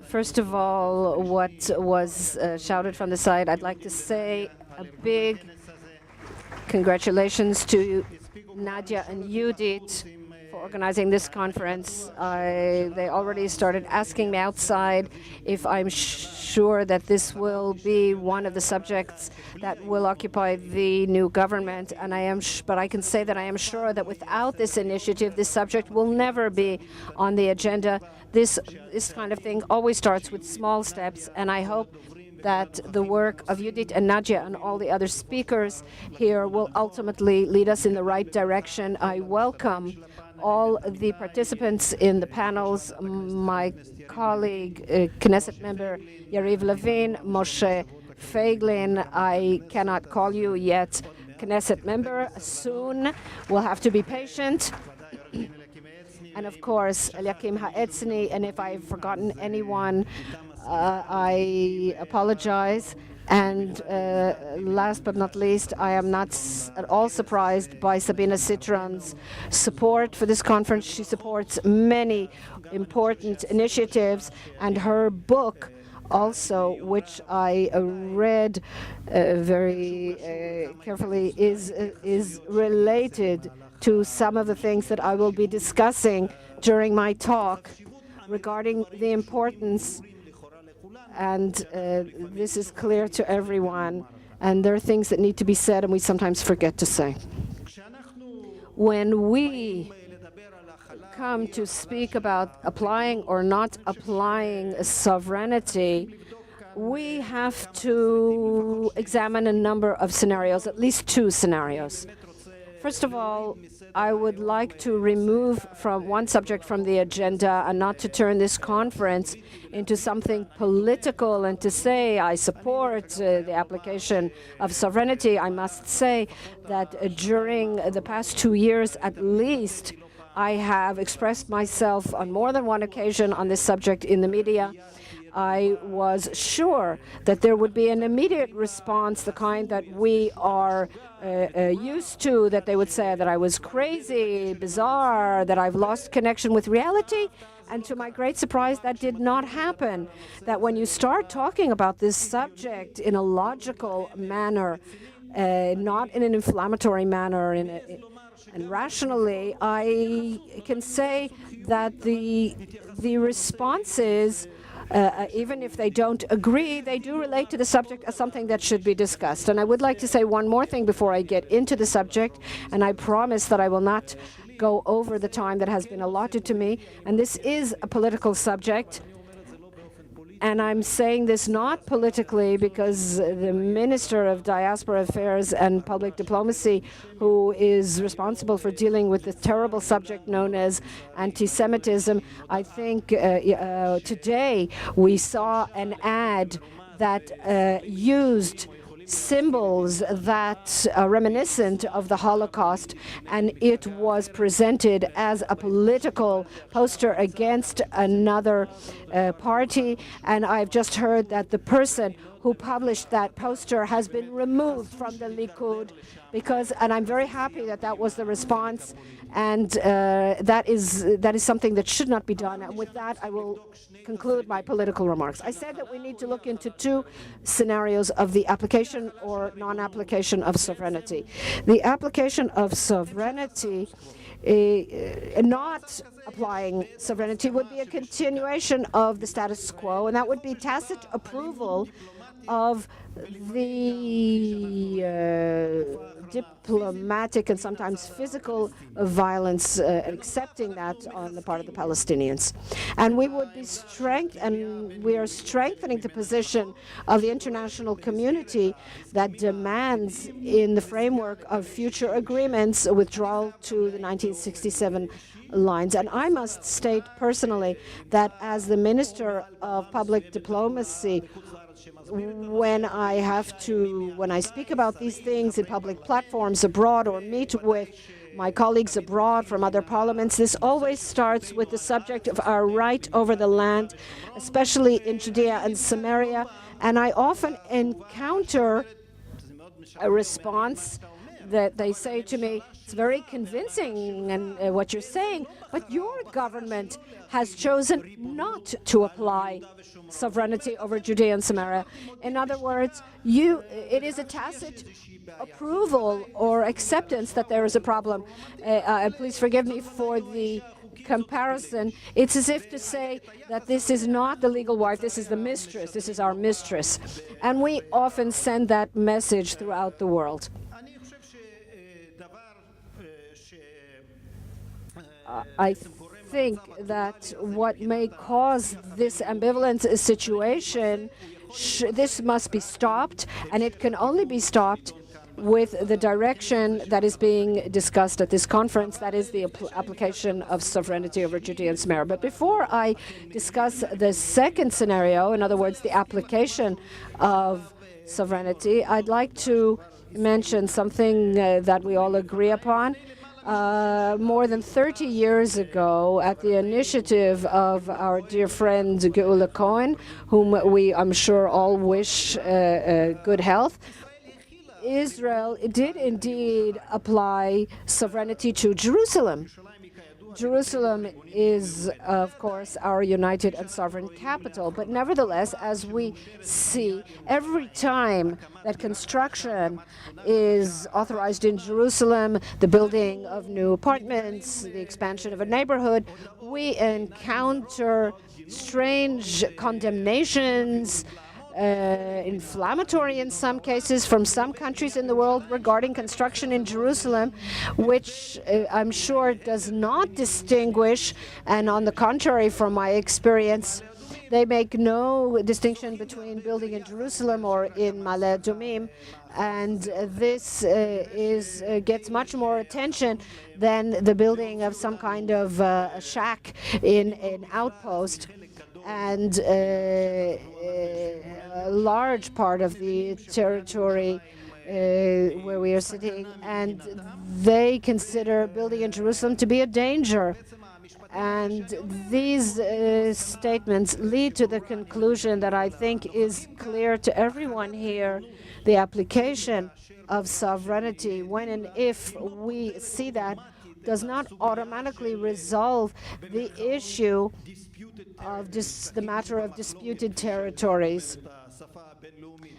First of all, what was shouted from the side, I'd like to say a big congratulations to Nadia and Judith for organizing this conference. They already started asking me outside if I'm sure that this will be one of the subjects that will occupy the new government, and but I can say that I am sure that without this initiative, this subject will never be on the agenda. This kind of thing always starts with small steps, and I hope that the work of Judith and Nadia and all the other speakers here will ultimately lead us in the right direction. I welcome all the participants in the panels, my colleague, Knesset member Yariv Levin, Moshe Feiglin. I cannot call you yet Knesset member. Soon we'll have to be patient. And of course, Eliakim Ha'etzny, and if I've forgotten anyone, I apologize. And last but not least, I am not at all surprised by Sabina Citron's support for this conference. She supports many important initiatives, and her book also, which I read very carefully, is related to some of the things that I will be discussing during my talk regarding the importance, and this is clear to everyone, and there are things that need to be said and we sometimes forget to say. When we come to speak about applying or not applying sovereignty, we have to examine a number of scenarios, at least two scenarios. First of all, I would like to remove from one subject from the agenda and not to turn this conference into something political and to say I support the application of sovereignty. I must say that during the past 2 years at least, I have expressed myself on more than one occasion on this subject in the media. I was sure that there would be an immediate response, the kind that we are used to, that they would say that I was crazy, bizarre, that I've lost connection with reality. And to my great surprise, that did not happen. That when you start talking about this subject in a logical manner, not in an inflammatory manner, and rationally, I can say that the responses, even if they don't agree, they do relate to the subject as something that should be discussed. And I would like to say one more thing before I get into the subject, and I promise that I will not go over the time that has been allotted to me. And this is a political subject, and I'm saying this not politically because the Minister of Diaspora Affairs and Public Diplomacy, who is responsible for dealing with the terrible subject known as anti-Semitism, I think today we saw an ad that used symbols that are reminiscent of the Holocaust, and it was presented as a political poster against another party. And I've just heard that the person who published that poster has been removed from the Likud and I'm very happy that that was the response, and that is something that should not be done. And with that, I will conclude my political remarks. I said that we need to look into two scenarios of the application or non-application of sovereignty. The application of sovereignty, not applying sovereignty, would be a continuation of the status quo, and that would be tacit approval of the diplomatic and sometimes physical violence, accepting that on the part of the Palestinians. And we would be we are strengthening the position of the international community that demands, in the framework of future agreements, a withdrawal to the 1967 lines. And I must state personally that as the Minister of Public Diplomacy, when I speak about these things in public platforms abroad or meet with my colleagues abroad from other parliaments, this always starts with the subject of our right over the land, especially in Judea and Samaria. And I often encounter a response that they say to me, it's very convincing and what you're saying, but your government has chosen not to apply sovereignty over Judea and Samaria. In other words, it is a tacit approval or acceptance that there is a problem. Please forgive me for the comparison. It's as if to say that this is not the legal wife, this is the mistress, this is our mistress. And we often send that message throughout the world. I think that what may cause this ambivalent situation, this must be stopped, and it can only be stopped with the direction that is being discussed at this conference, that is the application of sovereignty over Judea and Samaria. But before I discuss the second scenario, in other words, the application of sovereignty, I'd like to mention something that we all agree upon. More than 30 years ago, at the initiative of our dear friend Yuli Cohen, whom we, I'm sure, all wish good health, Israel did indeed apply sovereignty to Jerusalem. Jerusalem is, of course, our united and sovereign capital. But nevertheless, as we see, every time that construction is authorized in Jerusalem, the building of new apartments, the expansion of a neighborhood, we encounter strange condemnations, inflammatory in some cases, from some countries in the world regarding construction in Jerusalem, which I'm sure does not distinguish, and on the contrary, from my experience, they make no distinction between building in Jerusalem or in Ma'ale Adumim, and this gets much more attention than the building of some kind of shack in an outpost. And a large part of the territory where we are sitting, and they consider building in Jerusalem to be a danger. And these statements lead to the conclusion that I think is clear to everyone here: the application of sovereignty, when and if we see that, does not automatically resolve the issue of the matter of disputed territories,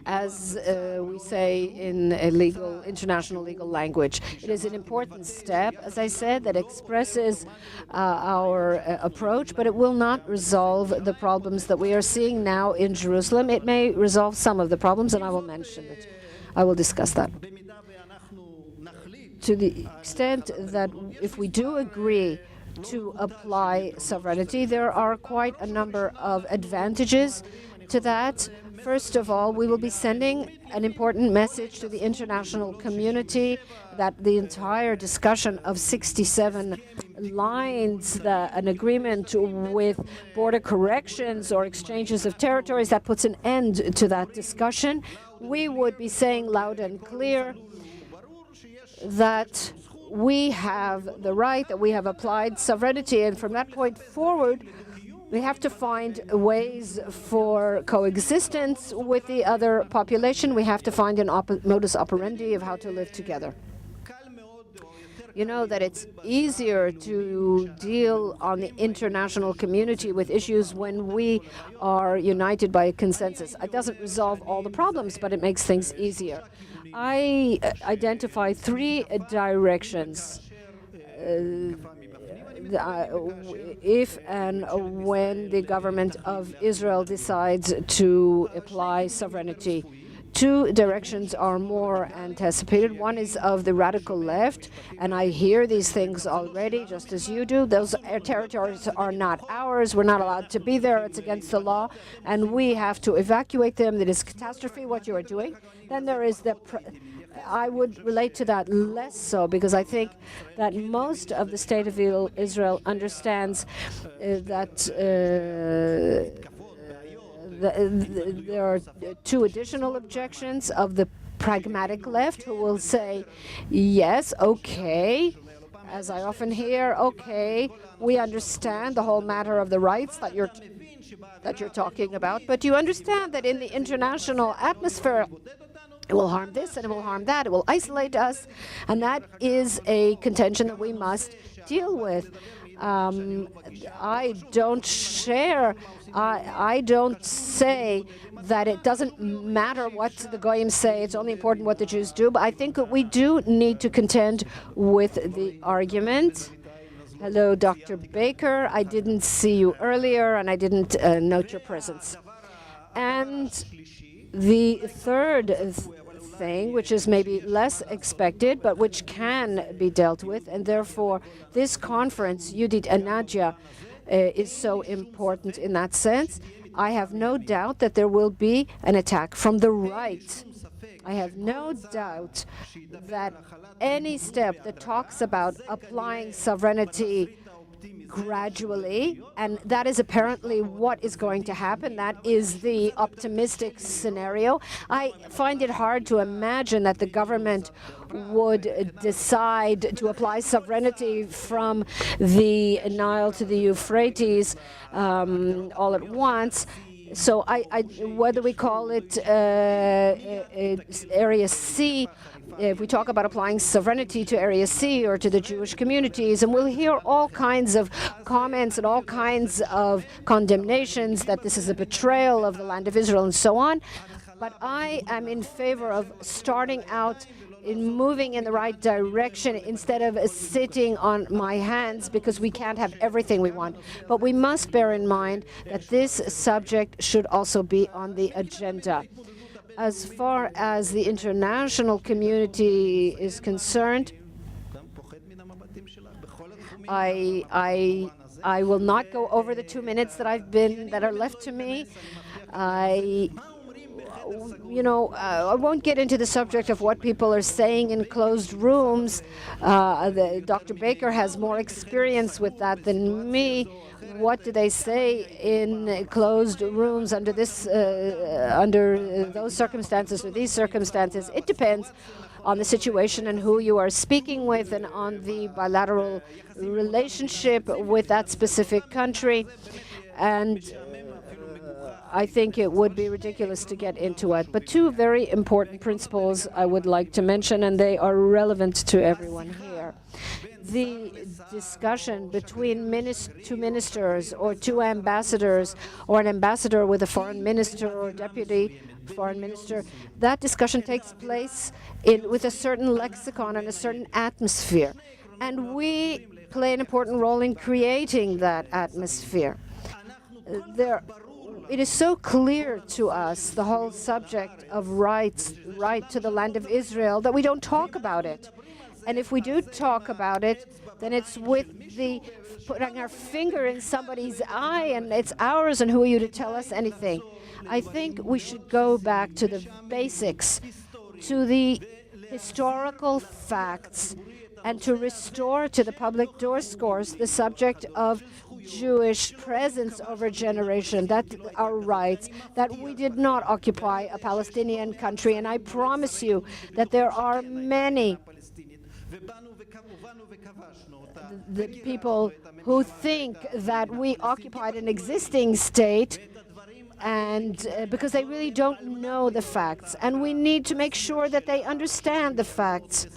as we say in international legal language. It is an important step, as I said, that expresses our approach, but it will not resolve the problems that we are seeing now in Jerusalem. It may resolve some of the problems, and I will mention it. I will discuss that. To the extent that if we do agree to apply sovereignty, there are quite a number of advantages to that. First of all, we will be sending an important message to the international community that the entire discussion of 67 lines, an agreement with border corrections or exchanges of territories, that puts an end to that discussion. We would be saying loud and clear that we have the right, that we have applied sovereignty, and from that point forward, we have to find ways for coexistence with the other population. We have to find an modus operandi of how to live together. You know that it's easier to deal on the international community with issues when we are united by a consensus. It doesn't resolve all the problems, but it makes things easier. I identify three directions if and when the government of Israel decides to apply sovereignty. Two directions are more anticipated. One is of the radical left, and I hear these things already, just as you do. Those territories are not ours. We're not allowed to be there. It's against the law, and we have to evacuate them. It is catastrophe what you are doing. Then there is I would relate to that less so, because I think that most of the state of Israel understands that there are two additional objections of the pragmatic left, who will say, yes, okay, as I often hear, okay, we understand the whole matter of the rights that you're talking about, but you understand that in the international atmosphere, It will harm this and it will harm that. It will isolate us. And that is a contention that we must deal with. I don't share, I don't say that it doesn't matter what the Goyim say, it's only important what the Jews do, but I think that we do need to contend with the argument. Hello, Dr. Baker. I didn't see you earlier, and I didn't note your presence. And the third thing, which is maybe less expected, but which can be dealt with, and therefore this conference, Judith and Nadia, is so important in that sense. I have no doubt that there will be an attack from the right. I have no doubt that any step that talks about applying sovereignty gradually, and that is apparently what is going to happen. That is the optimistic scenario. I find it hard to imagine that the government would decide to apply sovereignty from the Nile to the Euphrates all at once. So whether we call it Area C, if we talk about applying sovereignty to Area C or to the Jewish communities, and we'll hear all kinds of comments and all kinds of condemnations that this is a betrayal of the land of Israel and so on. But I am in favor of starting out in moving in the right direction instead of sitting on my hands, because we can't have everything we want. But we must bear in mind that this subject should also be on the agenda. As far as the international community is concerned, I will not go over the 2 minutes that are left to me. I won't get into the subject of what people are saying in closed rooms. Dr. Baker has more experience with that than me. What do they say in closed rooms under those circumstances or these circumstances? It depends on the situation and who you are speaking with and on the bilateral relationship with that specific country. And I think it would be ridiculous to get into it. But two very important principles I would like to mention, and they are relevant to everyone here. The discussion between two ministers or two ambassadors, or an ambassador with a foreign minister or deputy foreign minister, that discussion takes place with a certain lexicon and a certain atmosphere. And we play an important role in creating that atmosphere. It is so clear to us, the whole subject of right to the land of Israel, that we don't talk about it. And if we do talk about it, then it's with putting our finger in somebody's eye, and it's ours, and who are you to tell us anything? I think we should go back to the basics, to the historical facts, and to restore to the public discourse the subject of Jewish presence over generation, that our rights, that we did not occupy a Palestinian country. And I promise you that there are many the people who think that we occupied an existing state, and because they really don't know the facts. And we need to make sure that they understand the facts.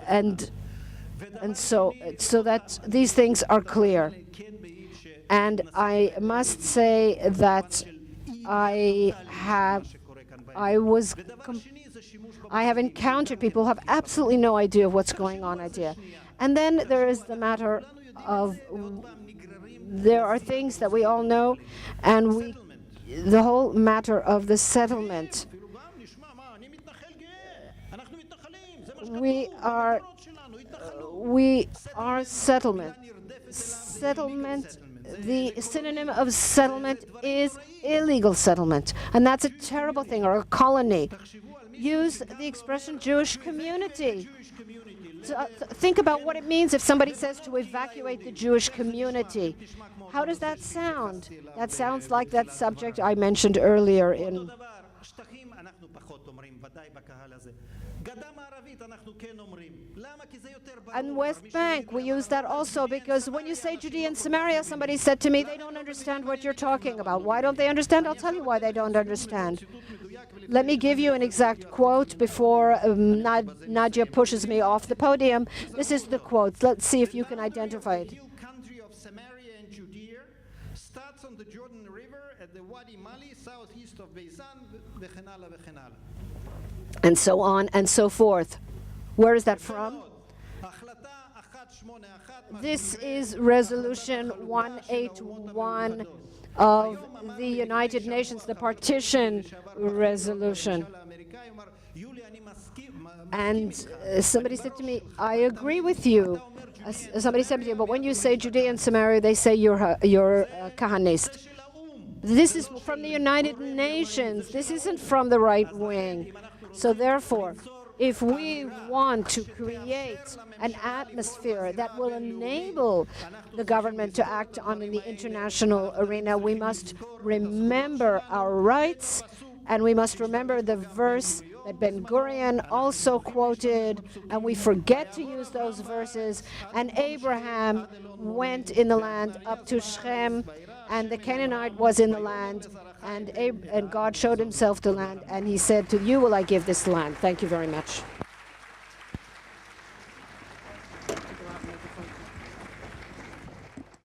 And so that these things are clear. And I must say that I have encountered people who have absolutely no idea of what's going on. And then there is the matter of, there are things that we all know, and the whole matter of the settlement. We are settlement. Settlement, the synonym of settlement is illegal settlement. And that's a terrible thing, or a colony. Use the expression Jewish community. Think about what it means if somebody says to evacuate the Jewish community. How does that sound? That sounds like that subject I mentioned earlier in And West Bank, we use that also because when you say Judea and Samaria, somebody said to me, they don't understand what you're talking about. Why don't they understand? I'll tell you why they don't understand. Let me give you an exact quote before Nadia pushes me off the podium. This is the quote. Let's see if you can identify it. Country of Samaria and Judea starts on the Jordan River at the Wadi Mali, southeast of Beisan, and so on and so forth. Where is that from? This is Resolution 181 of the United Nations, the partition resolution. And somebody said to me, I agree with you. Somebody said to me, but when you say Judea and Samaria, they say you're a Kahanist. This is from the United Nations. This isn't from the right wing. So therefore, if we want to create an atmosphere that will enable the government to act on the international arena, we must remember our rights, and we must remember the verse that Ben Gurion also quoted, and we forget to use those verses. And Abraham went in the land up to Shechem, and the Canaanite was in the land, and God showed himself the land, and he said, to you will I give this land. Thank you very much.